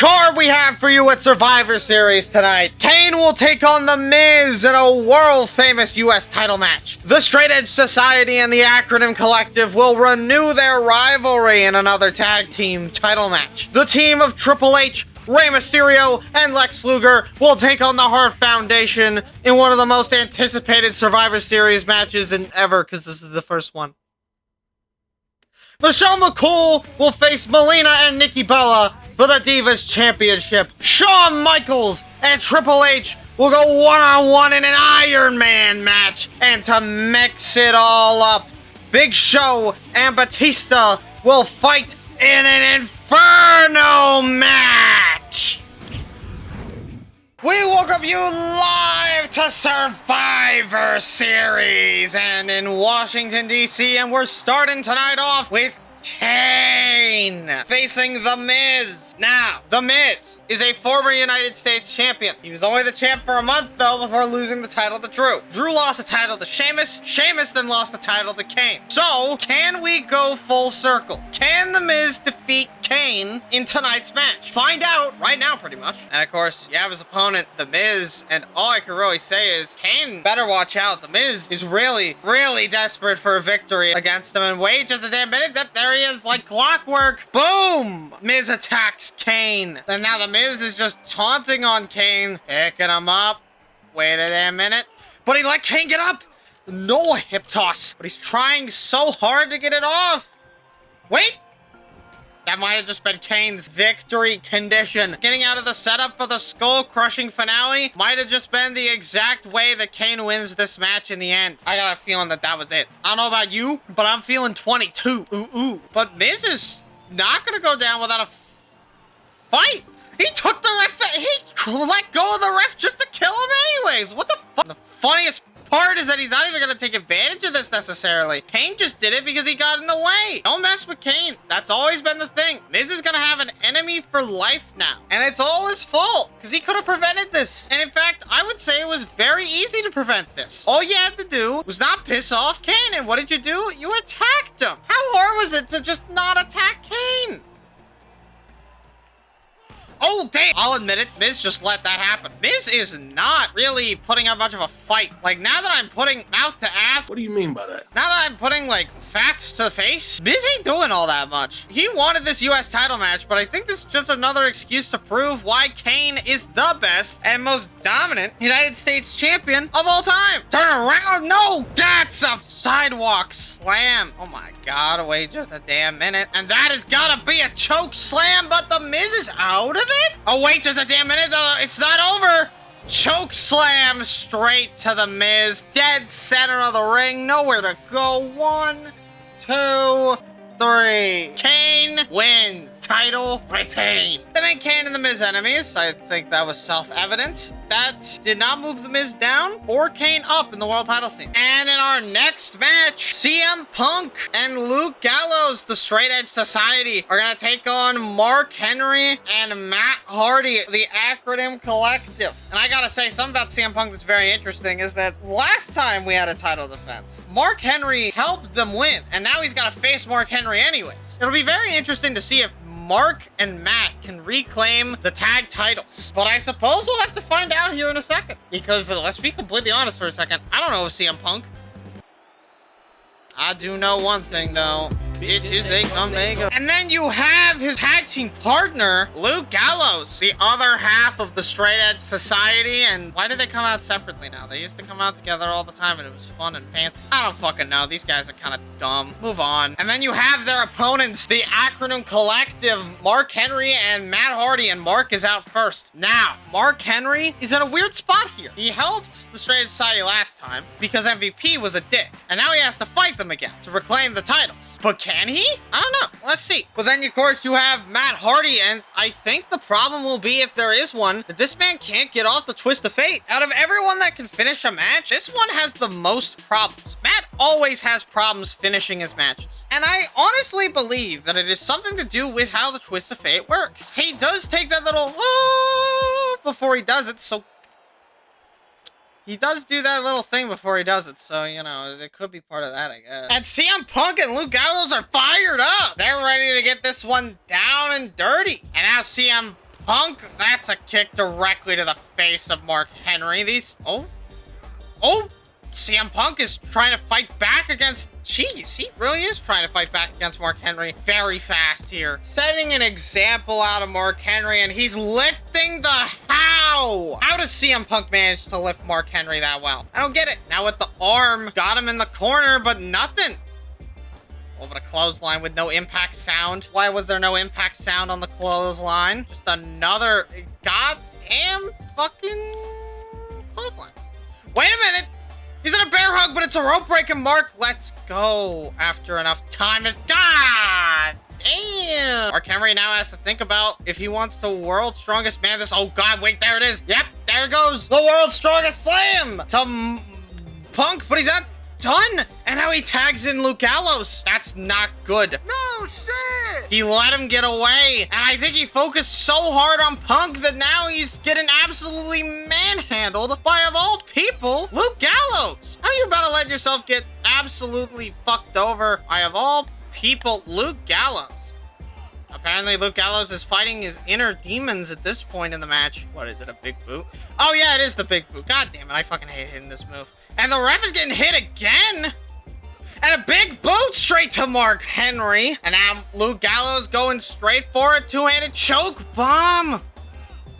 card we have for you at Survivor Series tonight. Kane will take on The Miz in a world-famous U.S. title match. The Straight Edge Society and the Acronym Collective will renew their rivalry in another tag team title match. The team of Triple H, Rey Mysterio, and Lex Luger will take on the Hart Foundation in one of the most anticipated Survivor Series matches ever, because this is the first one. Michelle McCool will face Melina and Nikki Bella for the Divas Championship. Shawn Michaels and Triple H will go one-on-one in an Iron Man match. And to mix it all up, Big Show and Batista will fight in an Inferno match. We welcome you live to Survivor Series and in Washington, D.C. And we're starting tonight off with Kane facing The Miz. Now, The Miz is a former United States champion. He was only the champ for a month, though, before losing the title to Drew. Drew lost the title to Sheamus. Sheamus then lost the title to Kane. So, can we go full circle? Can The Miz defeat Kane in tonight's match? Find out right now, pretty much. And, of course, you have his opponent, The Miz, and all I can really say is, Kane better watch out. The Miz is really, really desperate for a victory against him. And wait just a damn minute. There he is, like clockwork. Boom! Miz attacks Kane. And now The Miz is just taunting on Kane, picking him up. Wait a damn minute. But he let Kane get up. No hip toss. But he's trying so hard to get it off. Wait. That might have just been Kane's victory condition. Getting out of the setup for the skull-crushing finale might have just been the exact way that Kane wins this match in the end. I got a feeling that was it. I don't know about you, but I'm feeling 22. Ooh. But Miz is not going to go down without a fight. He took the ref. He let go of the ref just to kill him anyways. What the fuck? The funniest part is that he's not even going to take advantage of this necessarily. Kane just did it because he got in the way. Don't mess with Kane. That's always been the thing. Miz is going to have an enemy for life now. And it's all his fault because he could have prevented this. And in fact, I would say it was very easy to prevent this. All you had to do was not piss off Kane. And what did you do? You attacked him. How hard was it to just not attack Kane? Oh, damn. I'll admit it. Miz just let that happen. Miz is not really putting up much of a fight. Like, now that I'm putting mouth to ass. What do you mean by that? Now that I'm putting, like, facts to face, Miz ain't doing all that much. He wanted this U.S. title match, but I think this is just another excuse to prove why Kane is the best and most dominant United States champion of all time. Turn around. No, that's a sidewalk slam. Oh, my God. Wait just a damn minute. And that has got to be a choke slam, but the Miz is out of it? Oh, wait just a damn minute. It's not over. Choke slam straight to the Miz. Dead center of the ring. Nowhere to go. 1, 2, 3. Kane wins. Title retained. They made Kane and the Miz enemies. I think that was self-evident. That did not move the Miz down or Kane up in the world title scene. And in our next match, CM Punk and Luke Gallows, the Straight Edge Society, are gonna take on Mark Henry and Matt Hardy, the Acronym Collective. And I gotta say, something about CM Punk that's very interesting is that last time we had a title defense, Mark Henry helped them win, and now he's gotta face Mark Henry anyways. It'll be very interesting to see if Mark and Matt can reclaim the tag titles. But I suppose we'll have to find out here in a second. Because let's be completely honest for a second. I don't know CM Punk. I do know one thing though. Bitches, they come, they go. And then you have his tag team partner, Luke Gallows, the other half of the Straight Edge Society. And why do they come out separately now? They used to come out together all the time and it was fun and fancy. I don't fucking know. These guys are kind of dumb. Move on. And then you have their opponents, the Acronym Collective, Mark Henry and Matt Hardy. And Mark is out first. Now, Mark Henry is in a weird spot here. He helped the Straight Edge Society last time because MVP was a dick. And now he has to fight them again to reclaim the titles. But can he? I don't know. Let's see. But then, of course, you have Matt Hardy, and I think the problem will be, if there is one, that this man can't get off the twist of fate. Out of everyone that can finish a match, this one has the most problems. Matt always has problems finishing his matches. And I honestly believe that it is something to do with how the twist of fate works. He does take that little before he does it, so he does do that little thing before he does it, so, you know, it could be part of that, I guess. And CM Punk and Luke Gallows are fired up. They're ready to get this one down and dirty. And now CM Punk, that's a kick directly to the face of Mark Henry. Oh, CM Punk is trying to fight back against, jeez, he really is trying to fight back against Mark Henry very fast here. Setting an example out of Mark Henry, and he's lifting the how? How does CM Punk manage to lift Mark Henry that well? I don't get it. Now with the arm, got him in the corner, but nothing. Over the clothesline with no impact sound. Why was there no impact sound on the clothesline? Just another goddamn fucking clothesline. Wait a minute. He's in a bear hug, but it's a rope break, and Mark lets go after enough time is God damn. Mark Henry now has to think about if he wants the world's strongest man. Oh God, wait, there it is. Yep, there goes the world's strongest slam to Punk, but he's not done. And now he tags in Luke Gallows. That's not good. No shit. He let him get away. And I think he focused so hard on Punk that now he's getting absolutely manhandled by, of all people, Luke Gallows. How are you about to let yourself get absolutely fucked over by, of all people, Luke Gallows? Apparently, Luke Gallows is fighting his inner demons at this point in the match. What is it, a big boot? Oh yeah, it is the big boot. God damn it, I fucking hate hitting this move. And the ref is getting hit again. And a big boot straight to Mark Henry. And now Luke Gallows going straight for a two-handed choke bomb.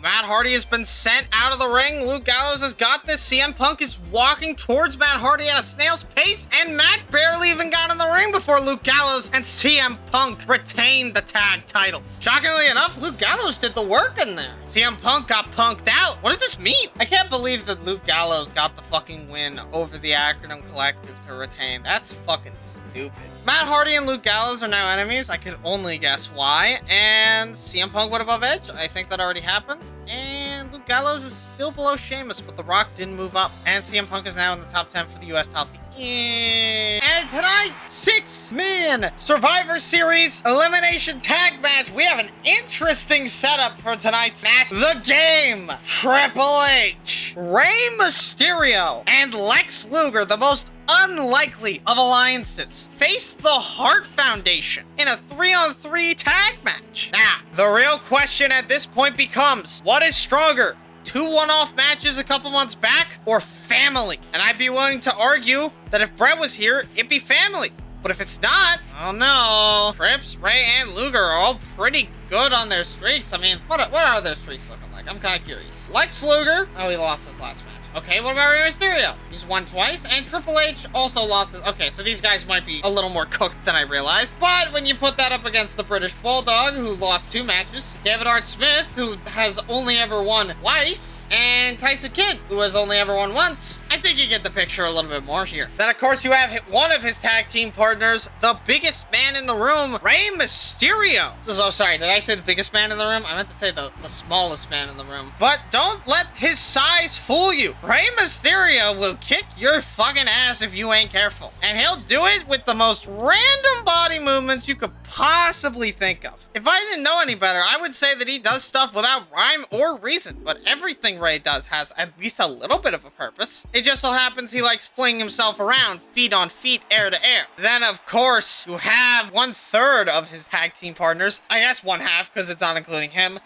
Matt Hardy has been sent out of the ring. Luke Gallows has got this. CM Punk is walking towards Matt Hardy at a snail's pace. And Matt barely even got in the ring before Luke Gallows and CM Punk retained the tag titles. Shockingly enough, Luke Gallows did the work in there. CM Punk got punked out. What does this mean? I can't believe that Luke Gallows got the fucking win over the Acronym Collective to retain. That's fucking stupid. Matt Hardy and Luke Gallows are now enemies. I can only guess why. And CM Punk went above Edge. I think that already happened. And Luke Gallows is still below Sheamus, but The Rock didn't move up. And CM Punk is now in the top 10 for the US title. And tonight's 6-man Survivor Series elimination tag match. We have an interesting setup for tonight's match. The Game, Triple H, Rey Mysterio, and Lex Luger, the most unlikely of alliances, face the Hart Foundation in a 3-on-3 tag match. Now, the real question at this point becomes, what is stronger? 2 one-off matches a couple months back, or family? And I'd be willing to argue that if Brett was here, it'd be family. But if it's not, oh no. Trips, Ray, and Luger are all pretty good on their streaks. I mean, what are their streaks looking like? I'm kind of curious. Lex Luger, oh, he lost his last match. Okay, what about Rey Mysterio? He's won twice, and Triple H also lost his... Okay, so these guys might be a little more cooked than I realized. But when you put that up against the British Bulldog, who lost 2 matches, David Hart Smith, who has only ever won twice, and Tyson Kidd, who has only ever won once, I think you get the picture a little bit more here. Then, of course, you have one of his tag team partners, the biggest man in the room, Rey Mysterio. Oh, sorry, did I say the biggest man in the room? I meant to say the smallest man in the room. But don't let his size fool you. Rey Mysterio will kick your fucking ass if you ain't careful. And he'll do it with the most random body movements you could possibly think of. If I didn't know any better, I would say that he does stuff without rhyme or reason, but everything Rey does has at least a little bit of a purpose. It just so happens he likes flinging himself around, feet on feet, air to air. Then, of course, you have 1/3 of his tag team partners. I guess 1/2, because it's not including him.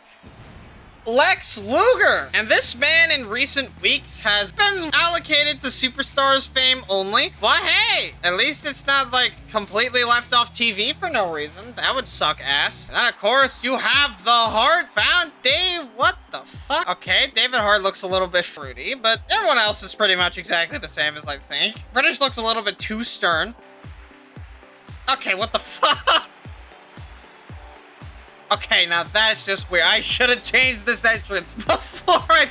Lex Luger. And this man in recent weeks has been allocated to Superstars fame only. But hey, at least it's not like completely left off TV for no reason. That would suck ass. And then of course you have the Hart Foundation. What the fuck? Okay, David Hart looks a little bit fruity, but everyone else is pretty much exactly the same as I think. British looks a little bit too stern. Okay, what the fuck? Okay, now that's just weird. I should have changed this entrance before I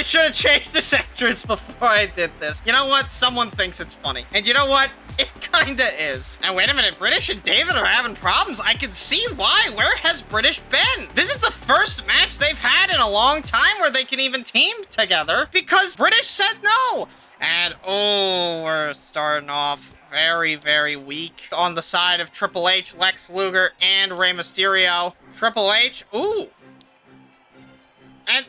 should have changed this entrance before I did this. You know what? Someone thinks it's funny. And you know what? It kinda is. Now, wait a minute. British and David are having problems. I can see why. Where has British been? This is the first match they've had in a long time where they can even team together because British said no. And, oh, we're starting off very, very weak on the side of Triple H, Lex Luger, and Rey Mysterio. Triple H, ooh. And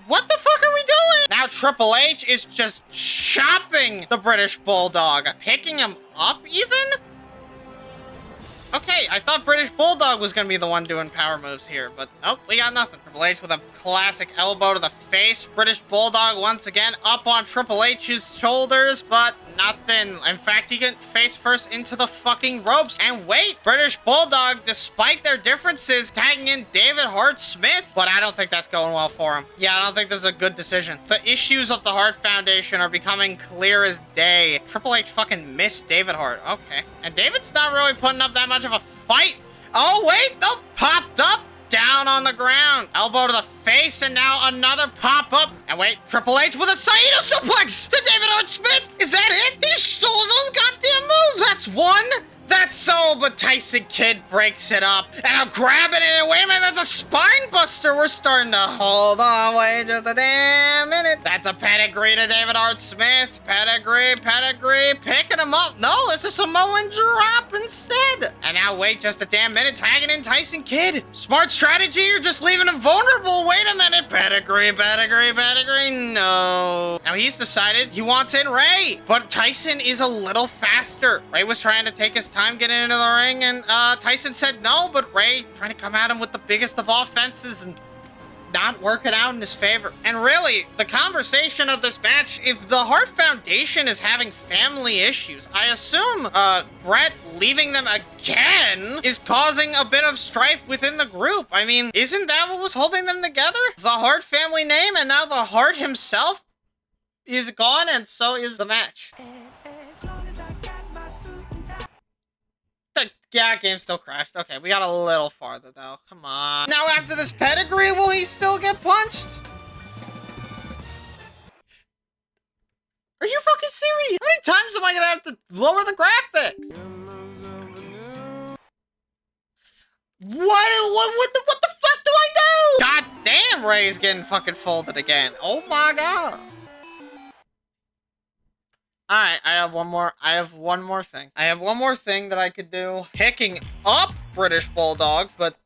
what the fuck are we doing? Now Triple H is just chopping the British Bulldog. Picking him up even? Okay, I thought British Bulldog was gonna be the one doing power moves here, but nope, we got nothing. Triple H with a classic elbow to the face. British Bulldog once again up on Triple H's shoulders, but nothing. In fact, he get face first into the fucking ropes. And wait, British Bulldog, despite their differences, tagging in David Hart Smith, but I don't think that's going well for him. Yeah, I don't think this is a good decision. The issues of the Hart Foundation are becoming clear as day. Triple H fucking missed David Hart. Okay. And David's not really putting up that much of a fight. Oh, wait, no, popped up. Down on the ground. Elbow to the face, and now another pop-up. And wait, Triple H with a Saito suplex to David Hart Smith. Is that it? He stole his own goddamn move. That's one. That's so, but Tyson Kidd breaks it up. And I'm grabbing it, and wait a minute, that's a spine buster. We're starting to hold on. Wait just a damn minute. That's a pedigree to David Hart Smith. Pedigree, picking him up. No, it's a Samoan drop instead. And now wait just a damn minute, tagging in Tyson Kidd. Smart strategy, you're just leaving him vulnerable. Wait a minute, pedigree. No. Now he's decided he wants in Ray, but Tyson is a little faster. Ray was trying to take his time getting into the ring, and Tyson said no, but Ray trying to come at him with the biggest of offenses and not working out in his favor. And really, the conversation of this match, if the Hart Foundation is having family issues, I assume Brett leaving them again is causing a bit of strife within the group. I mean, isn't that what was holding them together? The Hart family name, and now the Hart himself is gone, and so is the match. Yeah, game still crashed. Okay, we got a little farther, though. Come on. Now, after this pedigree, will he still get punched? Are you fucking serious? How many times am I gonna have to lower the graphics? What the fuck do I do? God damn, Ray's getting fucking folded again. Oh my god. All right, I have one more thing. I have one more thing that I could do. Picking up British Bulldogs, but...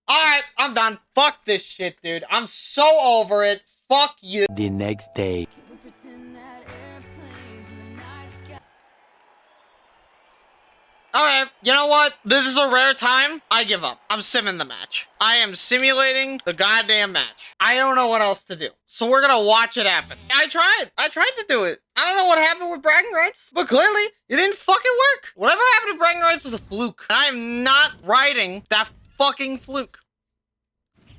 All right, I'm done. Fuck this shit, dude. I'm so over it. Fuck you. The next day. Alright, you know what? This is a rare time. I give up. I'm simming the match. I am simulating the goddamn match. I don't know what else to do. So we're gonna watch it happen. I tried to do it. I don't know what happened with bragging rights, but clearly it didn't fucking work. Whatever happened to bragging rights was a fluke. And I'm not riding that fucking fluke.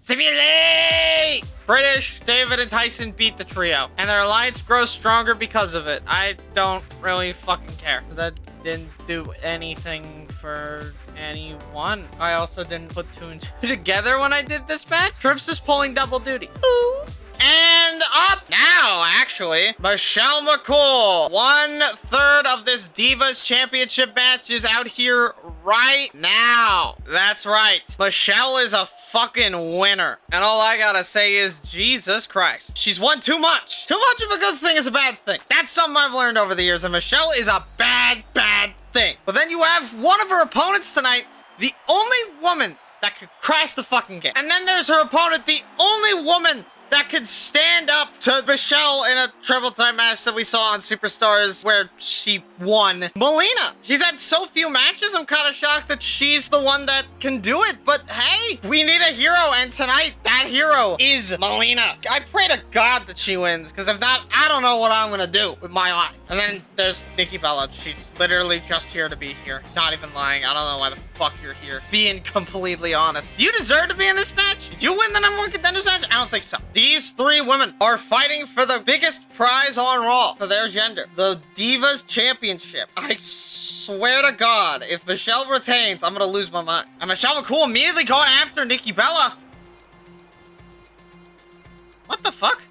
Simulate! British, David, and Tyson beat the trio, and their alliance grows stronger because of it. I don't really fucking care. That didn't do anything for anyone. I also didn't put two and two together when I did this match. Trips is pulling double duty. Ooh. And up now, actually, Michelle McCool. 1/3 of this Divas Championship match is out here right now. That's right. Michelle is a fucking winner. And all I gotta say is, Jesus Christ. She's won too much. Too much of a good thing is a bad thing. That's something I've learned over the years, and Michelle is a bad thing. But then you have one of her opponents tonight, the only woman that could crash the fucking game. And then there's her opponent, the only woman that could stand up to Michelle in a triple time match that we saw on Superstars where she won. Melina. She's had so few matches, I'm kind of shocked that she's the one that can do it. But hey, we need a hero, and tonight, that hero is Melina. I pray to God that she wins, because if not, I don't know what I'm gonna do with my life. And then there's Nikki Bella. She's literally just here to be here. Not even lying. I don't know why the fuck you're here. Being completely honest. Do you deserve to be in this match? Did you win the number 1 contenders match? I don't think so. These 3 women are fighting for the biggest prize on Raw for their gender. The Divas Championship. I swear to God, if Michelle retains, I'm gonna lose my mind. And Michelle McCool immediately going after Nikki Bella. What the fuck?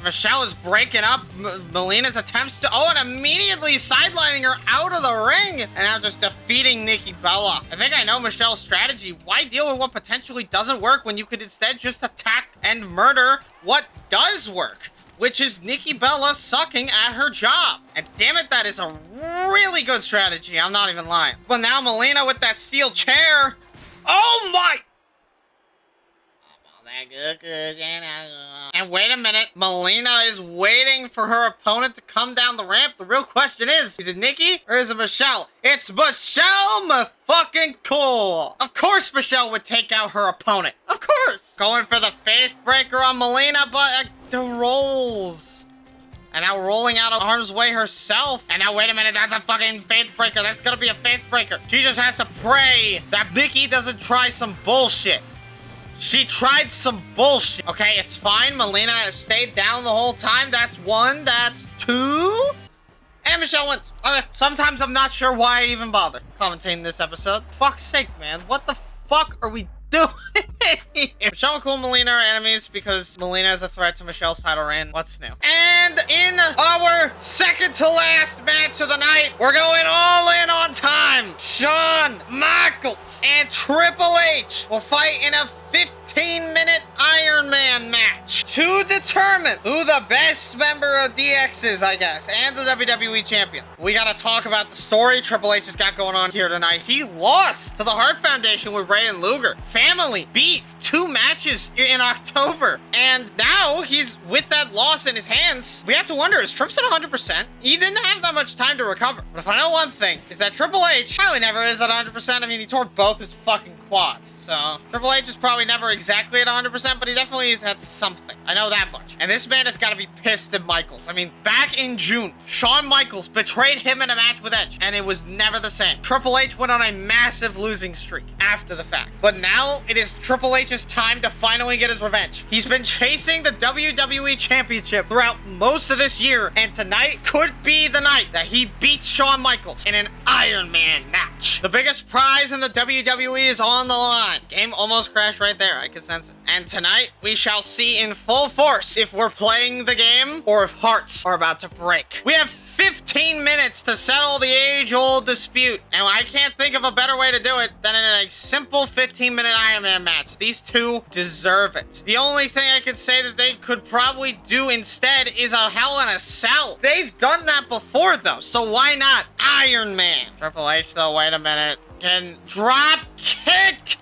Michelle is breaking up Melina's attempts to... Oh, and immediately sidelining her out of the ring. And now just defeating Nikki Bella. I think I know Michelle's strategy. Why deal with what potentially doesn't work when you could instead just attack and murder what does work? Which is Nikki Bella sucking at her job. And damn it, that is a really good strategy. I'm not even lying. But now Melina with that steel chair. Oh my... And wait a minute, Melina is waiting for her opponent to come down the ramp. The real question is it Nikki or is it Michelle? It's Michelle fucking cool. Of course Michelle would take out her opponent. Of course. Going for the faith breaker on Melina, but the rolls. And now rolling out of harm's way herself. And now, wait a minute, that's a fucking faith breaker. That's gonna be a faith breaker. She just has to pray that Nikki doesn't try some bullshit. She tried some bullshit. Okay, it's fine. Melina has stayed down the whole time. That's one. That's two. And Michelle wins. Okay, sometimes I'm not sure why I even bother commentating this episode. Fuck's sake, man. What the fuck are we doing? Michelle and Cool Melina are enemies because Melina is a threat to Michelle's title reign. What's new? And in our second to last match of the night, we're going all in on time. Shawn Michaels and Triple H will fight in a 15-minute Iron Man match to determine who the best member of DX is, I guess, and the WWE champion. We gotta talk about the story Triple H has got going on here tonight. He lost to the Hart Foundation with Ray and Luger. Family beat 2 matches in October, and now he's with that loss in his hands. We have to wonder, is Trips at 100%? He didn't have that much time to recover. But if I know one thing, is that Triple H probably never is at 100%. I mean, he tore both his fucking quads. So Triple H is probably never exactly at 100%, but he definitely is at something. I know that much. And this man has got to be pissed at Michaels. I mean, back in June, Shawn Michaels betrayed him in a match with Edge, and it was never the same. Triple H went on a massive losing streak after the fact. But now it is Triple H's time to finally get his revenge. He's been chasing the WWE Championship throughout most of this year, and tonight could be the night that he beats Shawn Michaels in an Iron Man match. The biggest prize in the WWE is on the line. Game almost crashed right there. I could sense it. And tonight, we shall see in full force if we're playing the game or if hearts are about to break. We have 15 minutes to settle the age-old dispute, and I can't think of a better way to do it than in a simple 15-minute Iron Man match. These two deserve it. The only thing I could say that they could probably do instead is a Hell in a Cell. They've done that before, though, so why not Iron Man? Triple H, though, wait a minute, can drop kick.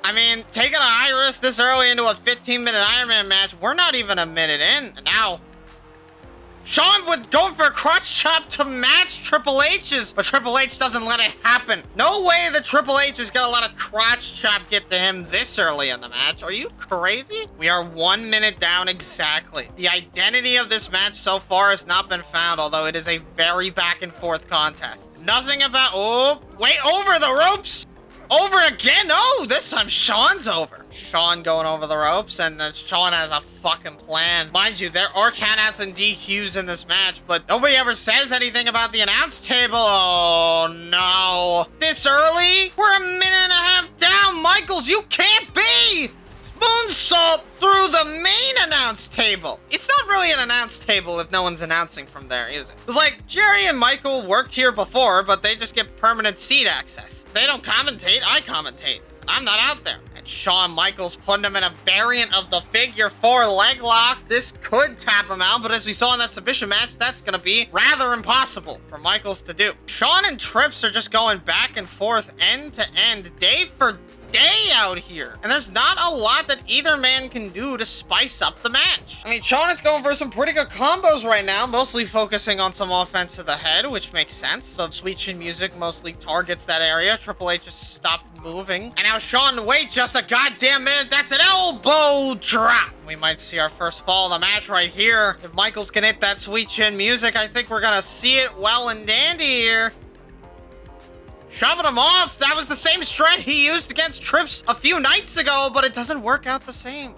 I mean, taking a high risk this early into a 15-minute Iron Man match, we're not even a minute in. And now, Shawn would go for a crotch chop to match Triple H's, but Triple H doesn't let it happen. No way that Triple H is gonna let a crotch chop get to him this early in the match. Are you crazy? We are 1 minute down exactly. The identity of this match so far has not been found, although it is a very back and forth contest. Nothing about, oh, wait, over the ropes. Over again? No, this time Shawn's over. Shawn going over the ropes, and Shawn has a fucking plan. Mind you, there are countouts and DQs in this match, but nobody ever says anything about the announce table. Oh, no. This early? We're a minute and a half down. Michaels, you can't be! Moonsault through the main announce table. It's not really an announce table if no one's announcing from there, is it? It's like Jerry and Michael worked here before, but they just get permanent seat access. They don't commentate, I commentate, and I'm not out there. And Shawn Michaels putting him in a variant of the figure 4 leg lock. This could tap him out, but as we saw in that submission match, that's gonna be rather impossible for Michaels to do. Shawn and Trips are just going back and forth, end to end, day for day out here, and there's not a lot that either man can do to spice up the match. I mean, Shawn is going for some pretty good combos right now, mostly focusing on some offense to the head, which makes sense. So Sweet Chin Music mostly targets that area. Triple H just stopped moving, and now Shawn, wait just a goddamn minute, that's an elbow drop. We might see our first fall of the match right here. If Michaels can hit that Sweet Chin Music, I think we're gonna see it well and dandy here. Shoving him off. That was the same strat he used against Trips a few nights ago, but it doesn't work out the same.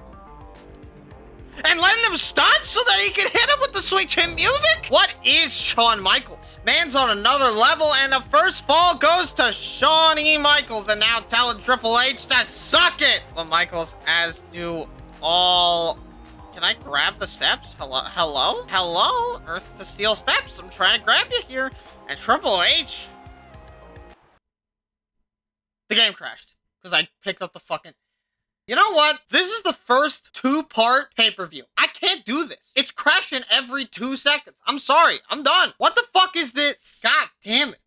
And letting him stop so that he can hit him with the Sweet Chin Music? What is Shawn Michaels? Man's on another level, and the first fall goes to Shawn E. Michaels, and now telling Triple H to suck it. But Michaels, as do all... Can I grab the steps? Hello? Hello? Hello? Earth to Steel steps. I'm trying to grab you here. And Triple H... The game crashed because I picked up the fucking... You know what? This is the first 2-part pay-per-view. I can't do this. It's crashing every 2 seconds. I'm sorry. I'm done. What the fuck is this? God damn it.